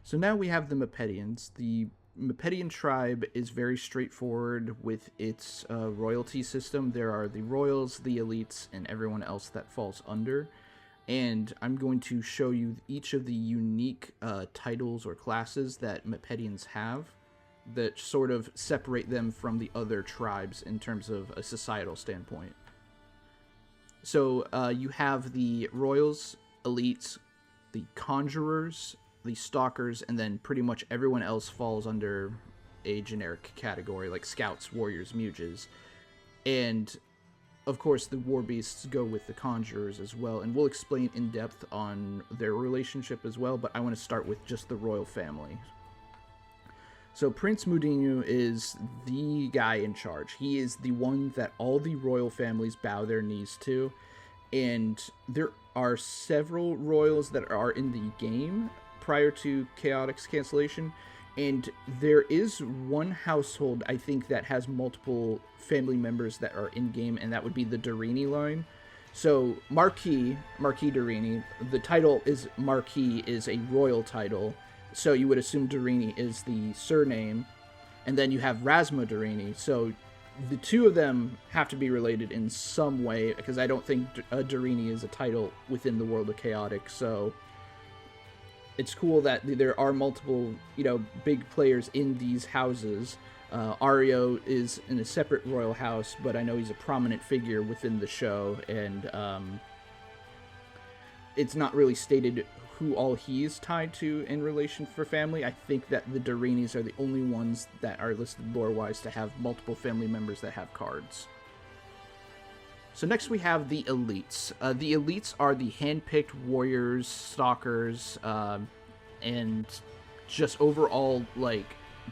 So now we have the Mipedians. The Mipedian tribe is very straightforward with its royalty system. There are the royals, the elites, and everyone else that falls under. And I'm going to show you each of the unique titles or classes that Mipedians have that sort of separate them from the other tribes in terms of a societal standpoint. So you have the royals, elites, the conjurers, the stalkers, and then pretty much everyone else falls under a generic category like scouts, warriors, muges. And of course, the war beasts go with the conjurers as well, and we'll explain in depth on their relationship as well, but I want to start with just the royal family. So Prince Mudinu is the guy in charge. He is the one that all the royal families bow their knees to, and there are several royals that are in the game prior to Chaotic's cancellation, and there is one household, I think, that has multiple family members that are in-game, and that would be the Durini line. So Marquis Durini, the title is Marquis, is a royal title, so you would assume Durini is the surname, and then you have Rasma Durini, so the two of them have to be related in some way, because I don't think Durini is a title within the world of Chaotic, so it's cool that there are multiple, big players in these houses. Ario is in a separate royal house, but I know he's a prominent figure within the show, and it's not really stated who all he is tied to in relation for family. I think that the Durinis are the only ones that are listed lore-wise to have multiple family members that have cards. So next we have the elites. The elites are the hand-picked warriors, stalkers, and just overall,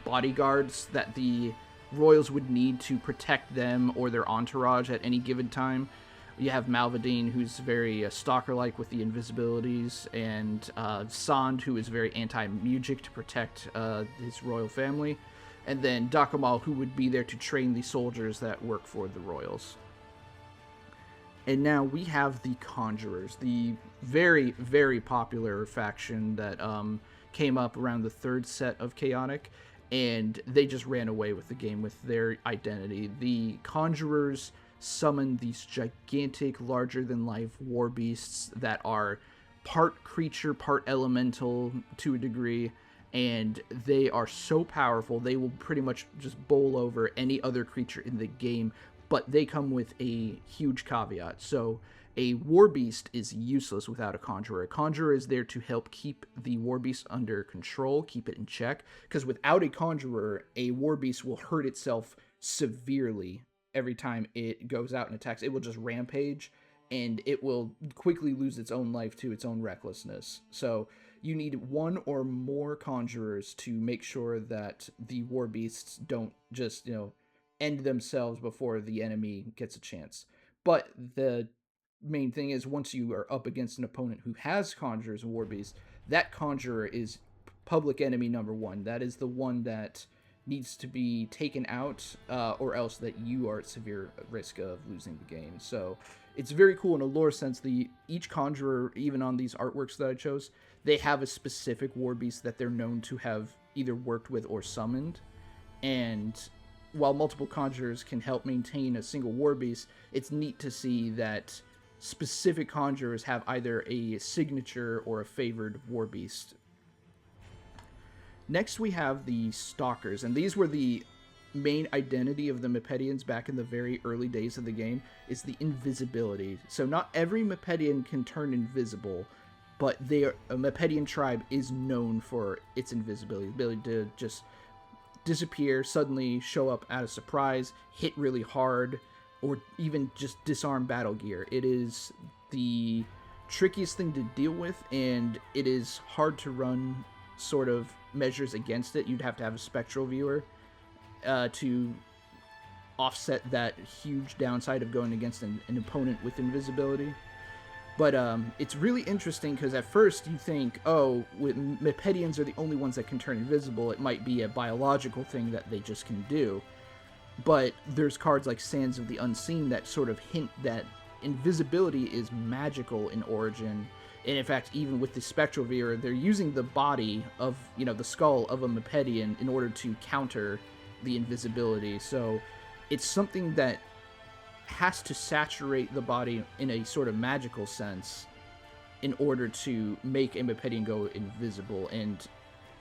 bodyguards that the royals would need to protect them or their entourage at any given time. You have Malvadine, who's very stalker-like with the invisibilities, and Sand, who is very anti-mugic to protect his royal family, and then Dakamal, who would be there to train the soldiers that work for the royals. And now we have the Conjurers, the very, very popular faction that came up around the third set of Chaotic, and they just ran away with the game with their identity. The Conjurers summon these gigantic, larger-than-life war beasts that are part creature, part elemental to a degree, and they are so powerful, they will pretty much just bowl over any other creature in the game, but they come with a huge caveat. So a war beast is useless without a conjurer. A conjurer is there to help keep the war beast under control, keep it in check, because without a conjurer, a war beast will hurt itself severely every time it goes out and attacks. It will just rampage, and it will quickly lose its own life to its own recklessness. So you need one or more conjurers to make sure that the war beasts don't just, end themselves before the enemy gets a chance. But the main thing is, once you are up against an opponent who has conjurers and war beasts, that conjurer is public enemy number one. That is the one that needs to be taken out, or else that you are at severe risk of losing the game. So it's very cool in a lore sense. Each conjurer, even on these artworks that I chose, they have a specific war beast that they're known to have either worked with or summoned. And while multiple conjurers can help maintain a single war beast, it's neat to see that specific conjurers have either a signature or a favored war beast. Next we have the Stalkers, and these were the main identity of the Mipedians back in the very early days of the game, is the invisibility. So not every Mipedian can turn invisible, but a Mipedian tribe is known for its invisibility, the ability to just disappear, suddenly show up at a surprise, hit really hard, or even just disarm battle gear. It is the trickiest thing to deal with, and it is hard to run sort of measures against it. You'd have to have a spectral viewer to offset that huge downside of going against an opponent with invisibility. But it's really interesting because at first you think, Mipedians are the only ones that can turn invisible. It might be a biological thing that they just can do. But there's cards like Sands of the Unseen that sort of hint that invisibility is magical in origin, And in fact, even with the spectral viewer, they're using the body of, the skull of a Mipedian in order to counter the invisibility. So it's something that has to saturate the body in a sort of magical sense in order to make a Mipedian go invisible. And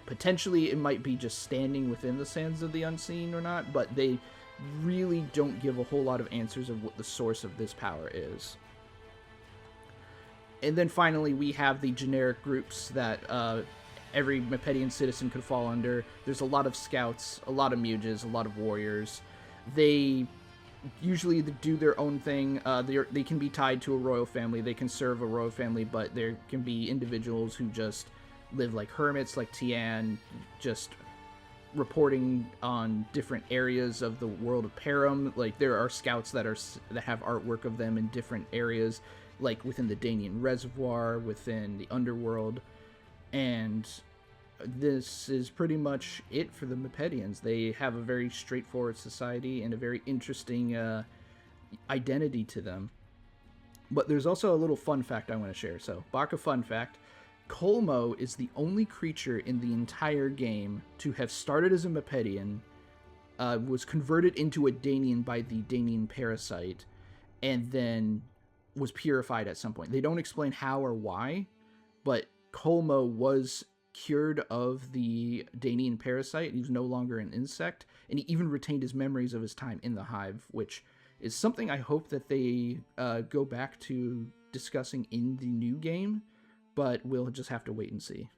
potentially it might be just standing within the sands of the unseen or not, but they really don't give a whole lot of answers of what the source of this power is. And then finally, we have the generic groups that every Mipedian citizen could fall under. There's a lot of scouts, a lot of muges, a lot of warriors. They usually do their own thing. They can be tied to a royal family. They can serve a royal family, but there can be individuals who just live like hermits, like Tian, just reporting on different areas of the world of Param. Like, there are scouts that have artwork of them in different areas, like within the Danian Reservoir, within the underworld. And this is pretty much it for the Mipedians. They have a very straightforward society and a very interesting identity to them. But there's also a little fun fact I want to share. So, Baka fun fact, Colmo is the only creature in the entire game to have started as a Mipedian, was converted into a Danian by the Danian parasite, and then was purified at some point. They don't explain how or why, but Colmo was cured of the Danian parasite. He was no longer an insect, and he even retained his memories of his time in the hive, which is something I hope that they go back to discussing in the new game, but we'll just have to wait and see.